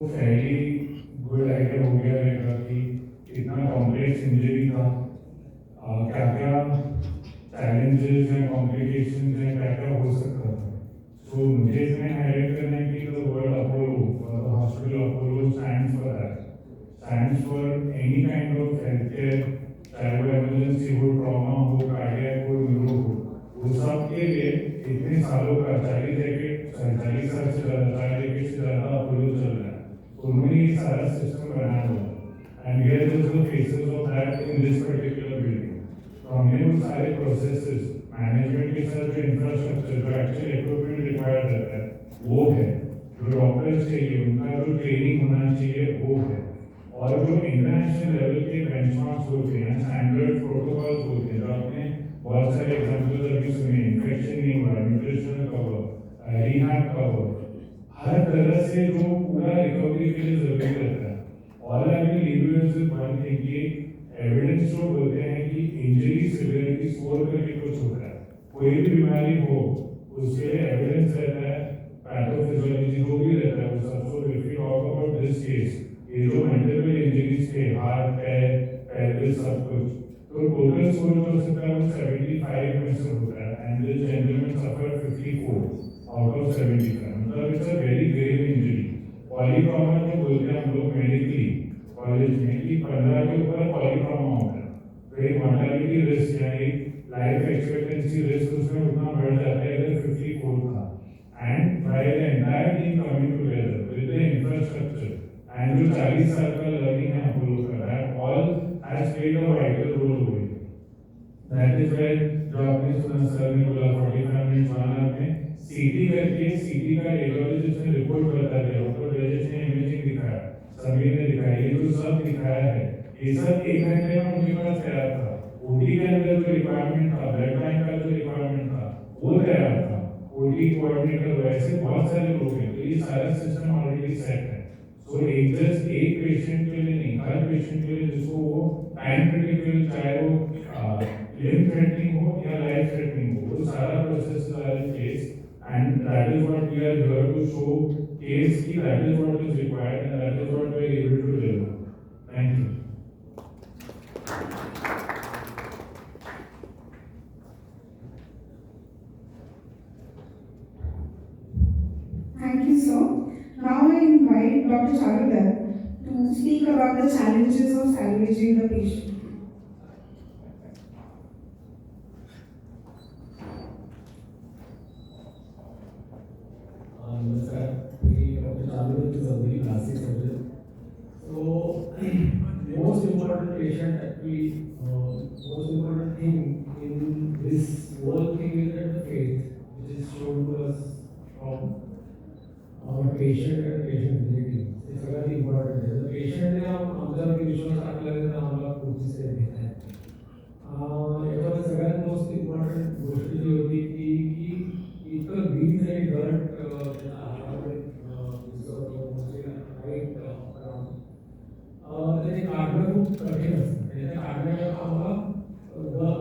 Fairly good idea हो गया रहेगा कि इतना कॉम्प्लेक्स इंजरी था, क्या क्या चैलेंजेस हैं, कॉम्प्लिकेशंस हैं, क्या क्या हो सकता था। सो मुझे इसमें हाईलाइट करना है कि the word Apollo, the hospital Apollo stands for that, stands for any kind of health care, चाहे वो इमरजेंसी हो, ट्रॉमा हो, कार्डियक हो, न्यूरो हो, वो सब के लिए इतने सालों का 40 साल से ज़्यादा, 4 decade से ज़्यादा अपोलो चल रहा है। उन्होंने ये सारा सिस्टम बनाया हुआ है and here is the faces of that in this particular building. तो हमने वो सारे प्रोसेसेस, मैनेजमेंट के साथ जो इंफ्रास्ट्रक्चर, जो एक्चुअल इक्विपमेंट रिक्वायर्ड रहता है वो है, जो डॉक्टर्स चाहिए उनका जो ट्रेनिंग होना चाहिए वो है, और जो इंटरनेशनल लेवल के बेंचमार्क्स होते हैं, स्टैंडर्ड प्रोटोकॉल्स होते हैं, जो आपने बहुत सारे एग्जाम्पल अभी सुने, इन्फेक्शन नहीं हुआ, न्यूट्रिशनल कवर, रिहैब कवर, हर तरह से जो पूरा रिकवरी के लिए जरूरी रहता है। All I will leave you with one thing कि एविडेंस जो बोलते हैं कि इंजरी सिवियरिटी स्कोर करके कुछ होता है, कोई भी बीमारी हो उसके लिए एविडेंस रहता है, पैथोफिजियोलॉजी जो भी रहता है वो सब। So if you talk about this case, ये जो मल्टीपल इंजरीज थे, हाथ पैर पैर सब कुछ, तो टोटल स्कोर जो हो सकता है वो 75 में से होता है and this gentleman suffer 54 out of 75। मतलब it's a very grave injury. Polytrauma जो बोलते हैं हम लोग मेडिकली कॉलेज में कि 15 के ऊपर पॉलीट्रॉमा होता है, तो एक मॉर्टेलिटी रिस्क यानी लाइफ एक्सपेक्टेंसी रिस्क उसमें उतना बढ़ जाता है, इधर 54 था। And by the entire team coming together with the infrastructure and जो 40 साल का लर्निंग है अपोलो का, that all has played a vital roll over here. That is why जो आपने सुना सर ने बोला 45 मिनट्स 1 आवर में सीटी करके, सीटी का रेडियोलॉजिस्ट ने रिपोर्ट बता दिया, डॉक्टर ब्रजेश ने इमेजिंग दिखाया, समीर ने दिखाया, ये जो सब दिखाया है ये सब 1 घंटे में उनके पास तैयार था। ओटी के अंदर जो रिक्वायरमेंट था, ब्लड बैंक का जो रिक्वायरमेंट था वो तैयार था, ओटी कोऑर्डिनेटर वैसे बहुत सारे लोग हैं, तो ये सारा सिस्टम ऑलरेडी सेट है। सो एक जस्ट एक पेशेंट के लिए नहीं, हर पेशेंट के लिए जिसको वो टाइम क्रिटिकल, चाहे वो लिम थ्रेटनिंग हो या लाइफ थ्रेटनिंग हो, वो सारा process are in place and that is what we are here to showcase की that is what is required and that is what we are able to deliver. Thank you. Thank you, sir. Now I invite Dr. Charudat to speak about the challenges of salvaging the patient. नमस्कार, मी doctor Charudatta Chaudhari, plastic surgeon. So, most important patient actually, most important thing in this whole thing is that the faith, which is shown to us from our patient and patient relative. हे सगळ्यात important आहे. जर पेशंटने आमच्यावरती विश्वास टाकला तर आम्हाला पुढची step घेता येते. याच्यामध्ये सगळ्यात मोस्ट इम्पॉर्टंट गोष्ट जी होती ती की इतकं ग्रीन आणि डर्ट त्याच्या हातामध्ये दिसत होतं, म्हणजे राईट त्याने काढणं खूप कठीण असतं. त्याने काढण्याला आम्हाला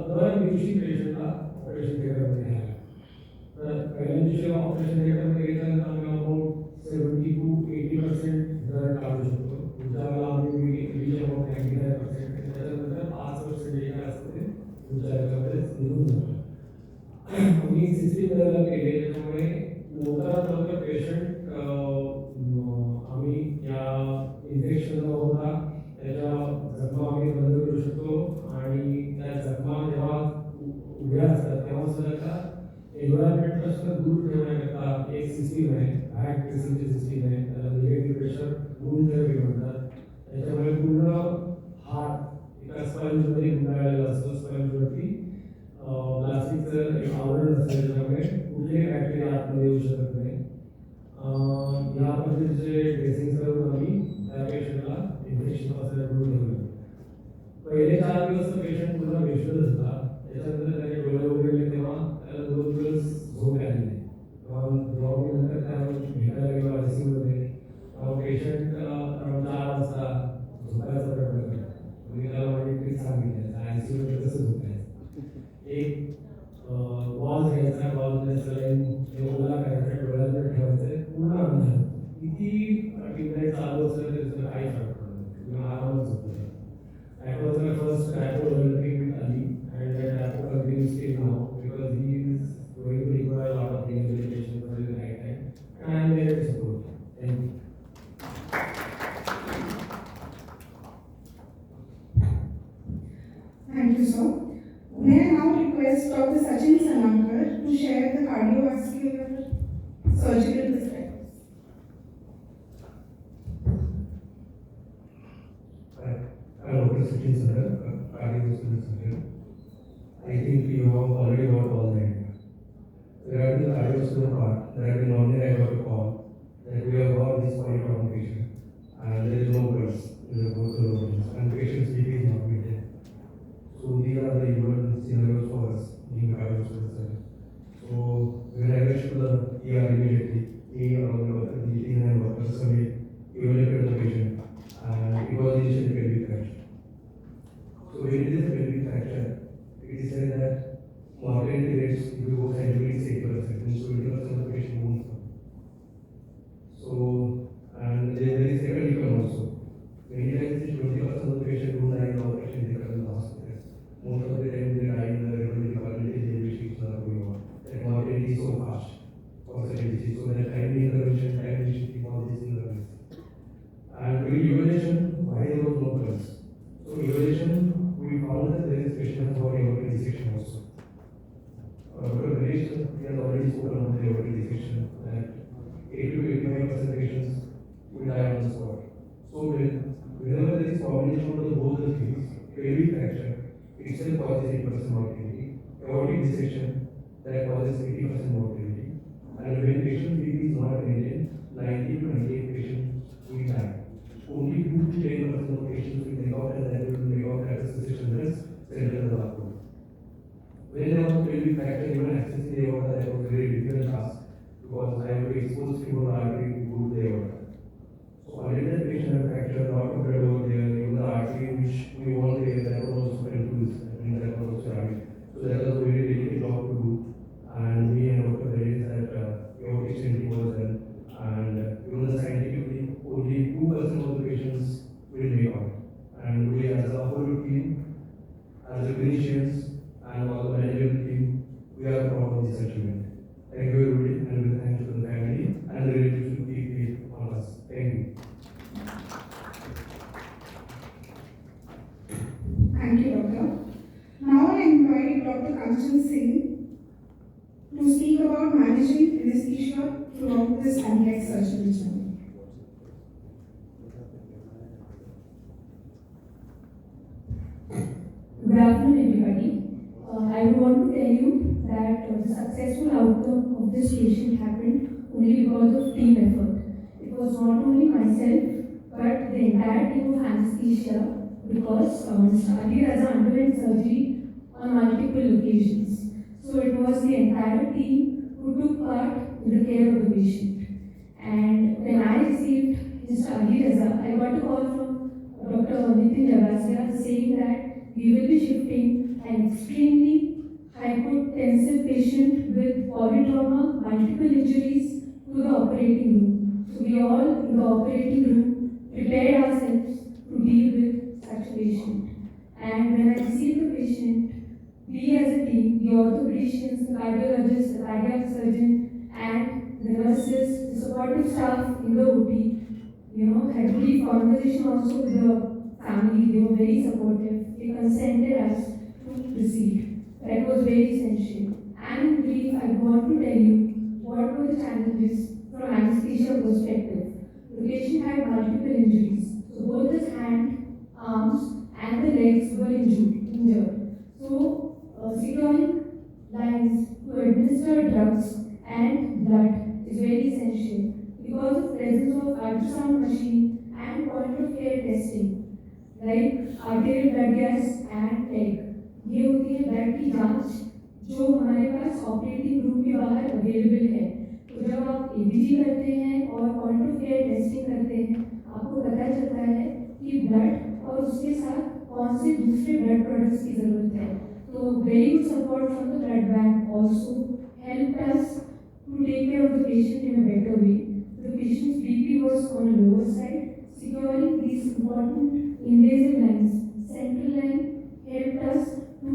दर दिवशी पेशंटला ऑपरेशन थिएटरमध्ये घ्यायला. तर पहिल्या दिवशी ऑपरेशन थिएटरमध्ये गेल्यानंतर आम्ही अबाउट 70 to 80% दर काढू शकतो. पुढच्या वेळेला आम्ही रीच अबाउट 95%. त्याच्यानंतर 5% जे काय असतं ते तुमच्या याच्यामध्ये निघून जातं. आम्ही सिस्टीम डेव्हलप केली, त्याच्यामुळे लवकरात लवकर पेशंट आम्ही या इन्फेक्शन न होता त्याच्या जखमा आम्ही बंद करू शकतो आणि त्या जखमा जेव्हा उघड्या असतात तेव्हा सुद्धा त्या एन्व्हायरमेंटपासून दूर ठेवण्याकरता एक सिस्टीम आहे, बॅक ड्रेसिंगची सिस्टीम आहे, त्याला निगेटिव्ह प्रेशर वुंड थेरपी म्हणतात. त्याच्यामुळे पूर्ण हात एका स्पंजमध्ये गुंडाळलेला असतो. स्पंजवरती प्लास्टिकचं एक आवरण असतं, त्याच्यामुळे कुठलेही बॅक्टेरिया आतमध्ये येऊ शकत नाही. या पद्धतीचे ड्रेसिंग करून आम्ही त्या पेशंटला इन्फेक्शनपासून दूर ठेवलं. पहिले 4 दिवस पेशंट पूर्ण बेशुद्धच होता. त्याच्यानंतर त्याने डोळे उघडले तेव्हा त्याला 2 दिवस झोप आली नाही. जेव्हा मी नंतर त्याला भेटायला गेलो आयसीयूमध्ये, तेव्हा पेशंट अराउंड 4 वाजता झोपायचा प्रयत्न करतो. मी त्याला माझी ट्रिक सांगितली, आयसीयूमध्ये कसं झोपायचं. एक गॉज घ्यायचा, गॉजने सलाईन ओला करायचा, डोळ्यावर ठेवायचं, पूर्ण अंधार. किती ट्यूबलाईट चालू असलं तरी त्याला काही फरक पडत नाही, किंवा आरामच होतो. That was my first rapport developing with Ali, and that rapport continues till now because he is going to require a lot of rehabilitation for the right time, and I am there to support him. Thank you. Thank you, sir. May I now request Dr. Sachin Sanankar to share the cardiovascular surgical perspectives. I'm Dr. Sachin Sanankar, cardiovascular surgeon. I think you have already got all the idea. Regarding the cardiovascular part, there have been only I got a call that we have got this point of patient and there is no pulse in the both organs and patient's BP is not maintained. So these are the usual scenarios for us being cardiovascular surgeon. So when I rushed to the ER immediately, me along with the team and workers evaluated the patient and it was initially pelvic fracture. So when it is a pelvic fracture, it is said that mortality rates if you go scientific is 80%, means 20% of the patient won't come. So, and there is second income also. Many times 20% of the patient who die in the operation they come in the hospital. Most of the time they die in the regular department which are going on. That mortality is so fast for certain disease. So that timely intervention, timely shifting, all these things are missing. And during evaluation, why there was no pulse? So evaluation, we found that there is patient for aortic dissection also. Dr. Ganesh, we have already spoken on the aortic dissection that 80 to 85% patients will die on the spot. So whenever there is combination of both the things, pelvic fracture itself causes 8% mortality, aortic dissection that causes 80% mortality, and when patient BP is not maintained, 90 to 98 patients will die. Only 2 to 10% of patients will make out and that will make out at a physician nurse center of the hospital. When there was pelvic fracture, even accessing the aorta, that was a very difficult task because I have to expose femoral artery to go to the aorta. So already that patient had fractured, a lot of blood over there, even the artery which we want there, that was also confused, and that was also damaged. So that was a very delicate job to do, and me and Dr. Ganesh that aortic stenting was done, and even the scientifically, only 2% of the patients will make out. And we as a whole team, as the clinicians, and all the management team, we are proud of this achievement. Thank you everybody, and we thank to the family and the relatives who keep faith on us. Thank you. Thank you, Doctor. Now I invite Dr. Kanchan Singh to speak about managing anesthesia throughout this complex surgical journey. Good afternoon, everybody. I would want to tell you that the successful outcome of this patient happened only because of team effort. It was not only myself, but the entire team of anesthesia, because Mr. Ali Raza underwent surgery on multiple occasions. So it was the entire team who took part in the care of the patient. And when I received Mr. Ali Raza, I got a call from Dr. Nitin Javasia saying that we will be shifting an extremely hypotensive patient with polytrauma, multiple injuries to the operating room. So we all in the operating room prepared ourselves to deal with such a patient. And when I received the patient, we as a team, the orthopedicians, the cardiologists, the cardiac surgeon, and the nurses, the supportive staff in the OT, had a brief conversation also with the family. They were very supportive. They consented us to proceed. That was very essential. And in brief, I want to tell you what were the challenges from anesthesia perspective. The patient had multiple injuries. So both his hand, arms, and the legs were injured. So securing lines to administer drugs and blood is very essential because of presence of ultrasound machine and point of care testing like arterial blood gas and PEG. ये होती है blood की जांच जो हमारे पास operating room के बाहर available है. तो जब आप एबीजी करते हैं और पॉइंट ऑफ केयर टेस्टिंग करते हैं, आपको पता चलता है कि ब्लड और उसके साथ कौन से दूसरे ब्लड प्रोडक्ट्स की जरूरत है. तो very good support from the blood bank also helped us to take care of the patient in a better way. The physician's BP was on the lower side. Securing these important invasive lines, central line helped us to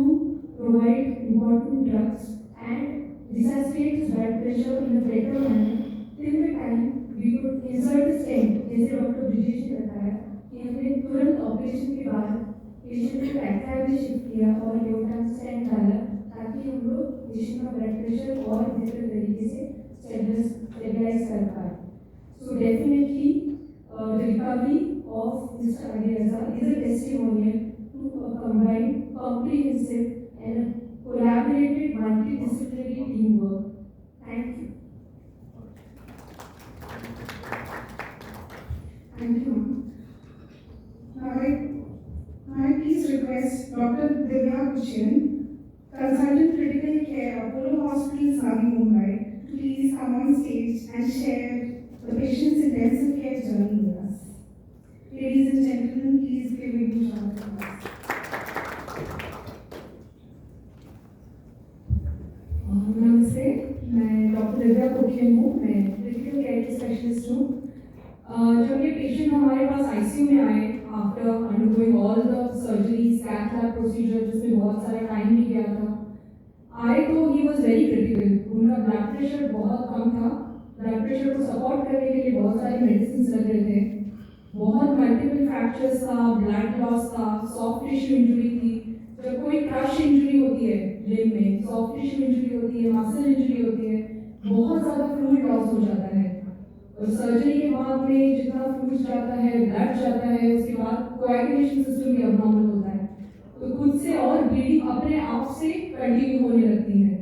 provide important drugs and resuscitate his blood pressure in a better manner till the time we could insert the stent. जैसे doctor Brijesh ने बताया कि हमने तुरंत operation के बाद patient को active में शिफ्ट किया और न्यूट्रॉन स्टेंट डाला ताकि हम लोग पेशेंट का ब्लड प्रेशर और बेहतर तरीके से स्टेबलाइज कर पाए. So definitely the recovery of Mr. Adiaza is a testimonial to a combined, comprehensive and collaborated multidisciplinary teamwork. Thank you. Thank you, ma'am. Now I please request Dr. Divya Kushin, Consultant Critical Care, Apollo Hospitals, Navi Mumbai, to please come on stage and share the patient's intensive care journey with us. Ladies and gentlemen, please give a huge round of applause. नमस्ते, मैं doctor Divya कोठियन हूँ. मैं critical care की specialist हूँ. जब ये patient हमारे पास ICU में आए after undergoing all the surgeries, cath lab procedure जिसमें बहुत सारा टाइम भी गया था, आए तो ही वॉज वेरी क्रिटिकल. उनका ब्लड प्रेशर बहुत कम था. ब्लड प्रेशर को सपोर्ट करने के लिए बहुत सारी मेडिसिन लग रहे थे. बहुत मल्टीपल फ्रैक्चर्स था, ब्लड लॉस था, सॉफ्ट टिश्यू इंजरी थी. जब कोई क्रश इंजरी होती है लिम्ब में, सॉफ्ट टिश्यू इंजरी होती है, मसल इंजरी होती है, बहुत ज़्यादा फ्लूइड लॉस हो जाता है. और सर्जरी के बाद में जितना फ्लूइड जाता है, ब्लड जाता है, उसके बाद कोएगुलेशन सिस्टम भी अबनॉर्मल होता है, तो खुद से और ब्लीडिंग अपने आप से कंटिन्यू होने लगती है.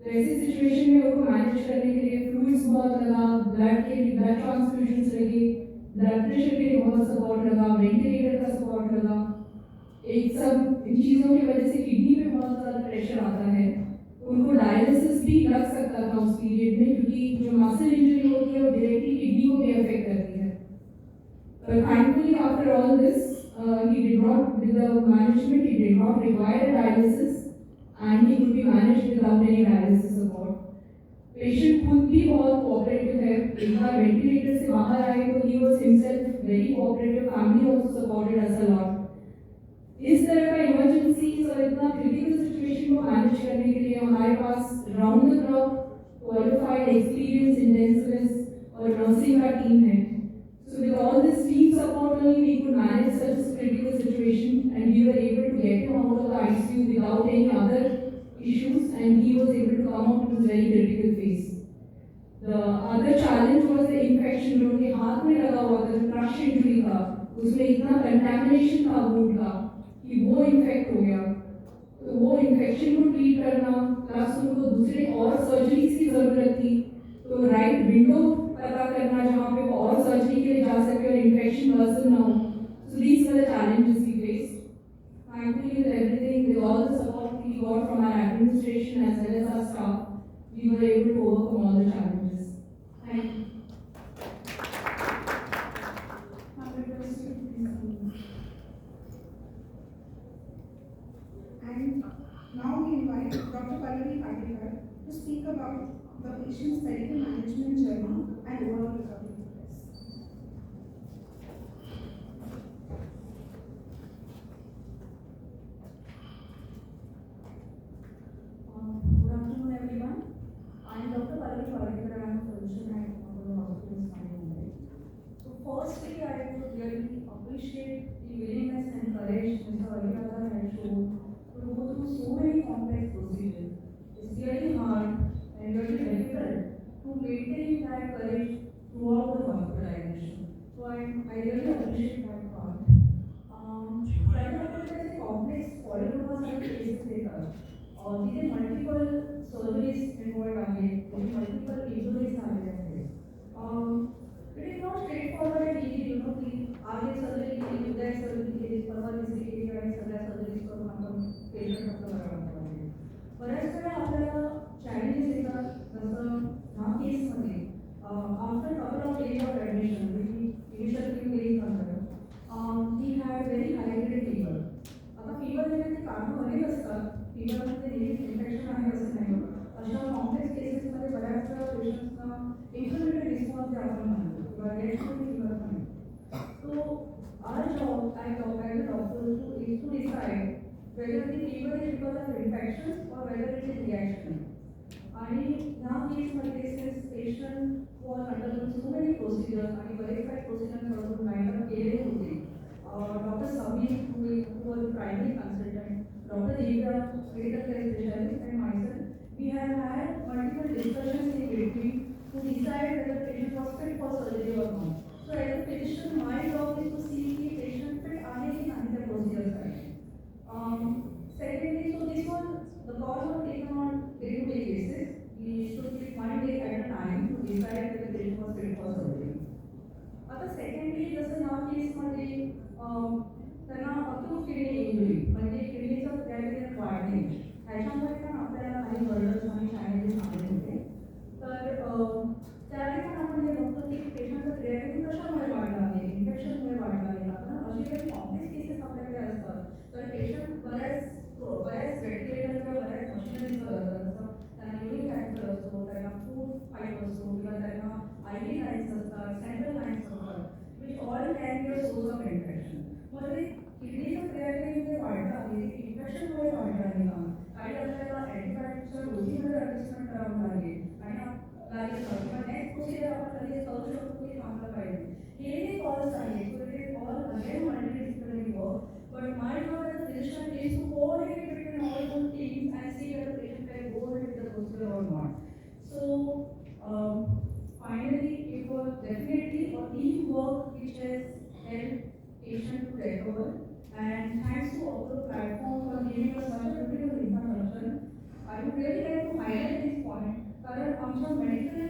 तो ऐसी सिचुएशन में उनको मैनेज करने के लिए फ्लूइड्स बहुत लगा, ब्लड के लिए ब्लड ट्रांसफ्यूजन्स लगे, ब्लड प्रेशर के लिए बहुत सपोर्ट लगा, वेंटिलेटर का सपोर्ट लगा. एक सब इन चीज़ों की वजह से किडनी पे बहुत ज़्यादा प्रेशर आता है. उनको डायलिसिस भी लग सकता था उस पीरियड में, क्योंकि जो मसल इंजरी होती है वो डायरेक्टली किडनी को भी अफेक्ट करती है. But thankfully after all this, he did not, with the management, he did not require a dialysis and he could be managed without any dialysis support. Patient खुद भी बहुत कोऑपरेटिव है. एक बार ventilator से बाहर आए तो he was himself very cooperative. Family also supported us a lot. इस तरह का इमरजेंसी और इतना क्रिटिकल सिचुएशन को मैनेज करने के लिए हमारे पास round the clock qualified experience intensivist और नर्सिंग का टीम है. So with all this team support only we could manage such a critical situation and we were able to get him out of the ICU without any other issues and he was able to come out of this very critical phase. The other challenge was the infection. जो उनके हाथ में लगा हुआ था, जो crush injury था, उसमें इतना कंटैमिनेशन था वुंड का कि वो इन्फेक्ट हो गया. तो वो इन्फेक्शन को ट्रीट करना प्लस उनको दूसरे और सर्जरीज की ज़रूरत थी, तो राइट विंडो पता करना जहाँ पे वो और सर्जरी के लिए जा सके और इन्फेक्शन वर्सन ना हो. So these were the challenges we faced. Thankfully with everything, with all the support we got from our administration as well as our staff, we were able to overcome all the challenges. Thank you. And now we invite Dr. Pallavi Patilkar to speak about the patient's medical management journey and overall recovery process. Good afternoon, everyone. I am Dr. Pallavi Patilkar. I am a physician at Apollo Hospitals, Navi Mumbai. So, firstly, I would really appreciate the willingness and courage Mr. Adiaza has shown to go through so many complex procedures. It's really hard and really difficult to maintain that courage throughout the hospitalization. So I really appreciate that part. Primary complex polytraumatic cases later. तिथे multiple surgeries involve आहेत, multiple injuries झालेल्या आहेत. It is not straight forward and easy, you know, की आज एक surgery केली, उद्या एक सर्जरी केली, परवा तिसरी केली आणि सगळ्या सर्जरीज करून आपण पेशंट आपलं बरं वाटतं. बऱ्याच वेळा आपल्याला चॅलेंजेस येतात, जसं ह्या केसमध्ये after couple of days of admission, initial few days नंतर he had very high grade fever. आता फीवर देण्याचे कारण अनेक असतात. फीवरमध्ये नेहमी इन्फेक्शन आहे असं नाही. अशा कॉम्प्लेक्स केसेसमध्ये बऱ्याच वेळा पेशंट्सना इन्फ्लेमेटरी रिस्पॉन्स जे आपण म्हणतो but yet still people are coming. So our job as a doctor is to decide whether the fever is because of infection or whether it is reaction. आणि ह्या केसमध्ये since patient was undergoing so many procedures आणि बरेच काही procedures mind up केलेले होते. Dr. Sabi, who was the primary consultant, Dr. Divya, critical care specialist, and myself, we have had multiple discussions in between to decide whether the patient was fit for surgery or not. So as a physician, my job is to see if the patient fit are ki nahi the procedure side. Secondly, so this was the calls were taken on day-to-day basis. We should take 1 day at a time to decide whether the patient was fit for surgery. आता secondly जसं ह्या केसमध्ये त्यांना acute kidney injury म्हणजे किडनीचं creatinine वाढणे ह्याच्यामुळे पण आपल्याला काही बर्डन्स आणि चॅलेंजेस आले होते. तर त्यावेळी पण आपण हे बघतो की पेशंटचं क्रिएटिनिन कशामुळे वाढलं आहे, इन्फेक्शनमुळे वाढलं आहे. कारण अशी काही कॉम्प्लेक्स केसेस आपल्याकडे असतात तर पेशंट बऱ्याच वेंटिलेटर किंवा बऱ्याच मशिनरीज करत असतात. त्यांना युरिक ॲसिड असतो, त्यांना फूड फाईट असतो किंवा त्यांना IV लाईन्स असतात, सेंट्रल लाईन्स असतात, which all can be a source of infection. मग ते किडनीचं क्रिएटिनिन जे वाढलं आहे ते इन्फेक्शनमुळे वाढलं आहे का? काही आपल्याला अँटीबायोटिक्सच्या डोसीमध्ये ॲडजस्टमेंट करावं लागेल आणि किंवा नेक्स्ट प्रोसिजर आपण लगेच करू शकतो की थांबलं पाहिजे. हे जे कॉल्स आहेत so it is all again multidisciplinary work. But my job as a physician is to coordinate between all those teams and see whether the patient can go ahead with the procedure or not. So finally, it was definitely a teamwork which has helped patient to recover. And thanks to all the platform for giving us such a beautiful information. I would really like to highlight this point. कारण आमच्या medical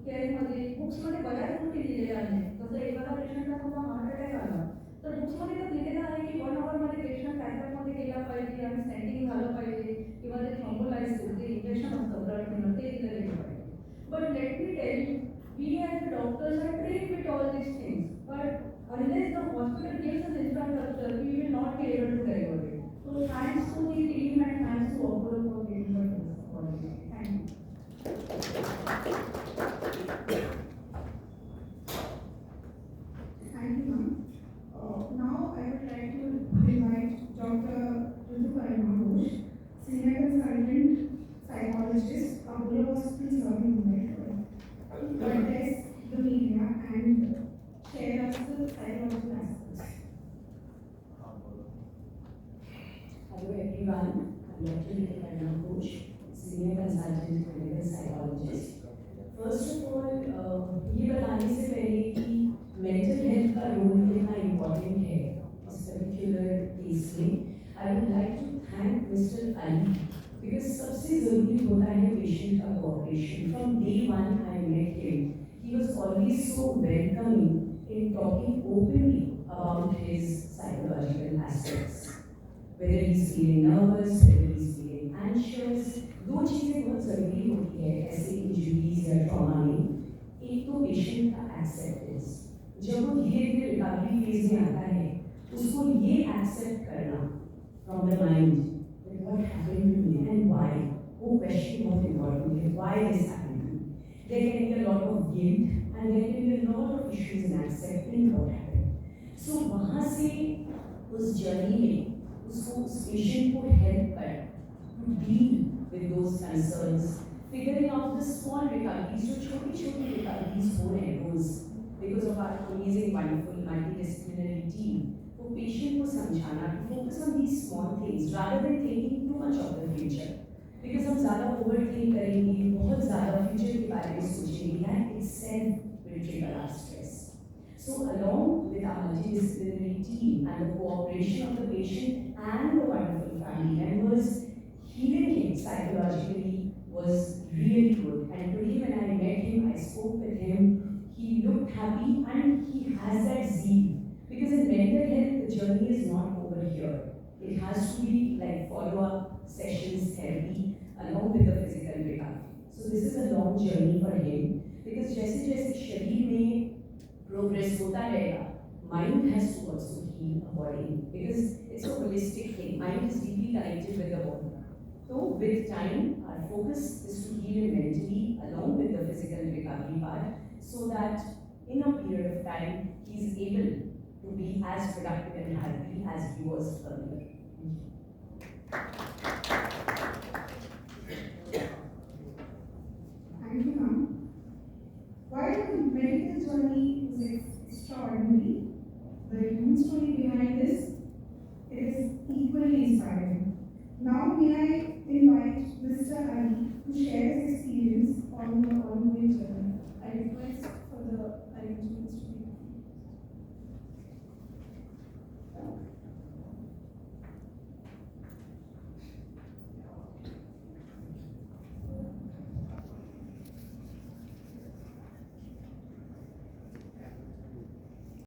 केअरमध्ये बुक्समध्ये बऱ्याच गोष्टी दिलेल्या आहेत. जसं एखादा पेशंटला समजा हार्ट अटॅक आला तर बुक्समध्ये तर दिलेलं आहे की 1 hourमध्ये पेशंट कॅथलॅबमध्ये गेला पाहिजे आणि स्टँडिंग झालं पाहिजे किंवा ते थ्रोम्बोलायसिस जे इंजेक्शन असतं ब्लड ते दिलं गेलं पाहिजे. But let me tell you, we as the doctors are trained with all these things. But unless the hospital gives us infrastructure, we will not be able to deliver it. So thanks to the team and thanks to Apollo for giving us this opportunity. Thank you. Thank you, ma'am. Now I would like to invite Dr. Ritu Ghosh, Senior Consultant Psychologist, Apollo Hospital, Navi Mumbai, to address the media and share us the psychological aspects. Hello everyone, I'm Dr. Ritu Ghosh, Senior Consultant Clinical Psychologist. First of all, ये बताने से पहले कि mental health का role कितना important है इस particular case में, I would like to thank Mr. Ali because सबसे ज़रूरी होता है patient का cooperation. From day one I met him. He was always so welcoming in talking openly about his psychological aspects. Whether he's feeling nervous, whether he's feeling anxious, दो चीज़ें बहुत ज़रूरी होती है ऐसे इंजरीज या ट्रॉमा में. एक तो पेशेंट का एक्सेप्टेंस, जब वो धीरे धीरे रिकवरी फेज में आता है उसको ये एक्सेप्ट करना from the mind what happened to me and why. वो क्वेश्चन बहुत इंपॉर्टेंट है, why this happened to me. There can be a lot of guilt and there can be a lot of issues in accepting what happened. So वहाँ से उस journey में उसको उस patient को हेल्प कर to deal with those concerns, figuring out the small recoveries, जो छोटी-छोटी recoveries हो रहे हैं रोज because of our amazing, wonderful, multidisciplinary team. वो patient को समझाना to focus on these small things rather than thinking too much of the future. Because हम ज़्यादा overthink करेंगे, बहुत ज़्यादा future के बारे में सोचेंगे, that itself will trigger our stress. So along with our multidisciplinary team and the cooperation of the patient and the wonderful family members, healing him psychologically was really good. And today when I met him, I spoke with him, he looked happy and he has that zeal. Because in mental health, the journey is not over here. It has to be like follow-up sessions, therapy, along with the physical recovery. So this is a long journey for him. Because जैसे जैसे शरीर में progress होता रहेगा, mind has to also heal a body. Because it's a holistic thing. Mind is deeply connected with the body. So with time, our focus is to heal him mentally along with the physical recovery part so that in a period of time, he is able to be as productive and healthy as he was earlier. Thank you, ma'am. While the medical journey was extraordinary, the human story behind this is equally inspiring. Now, may I invite Mr. Ali to share his experience on the ongoing journey. I request for the arrangements to be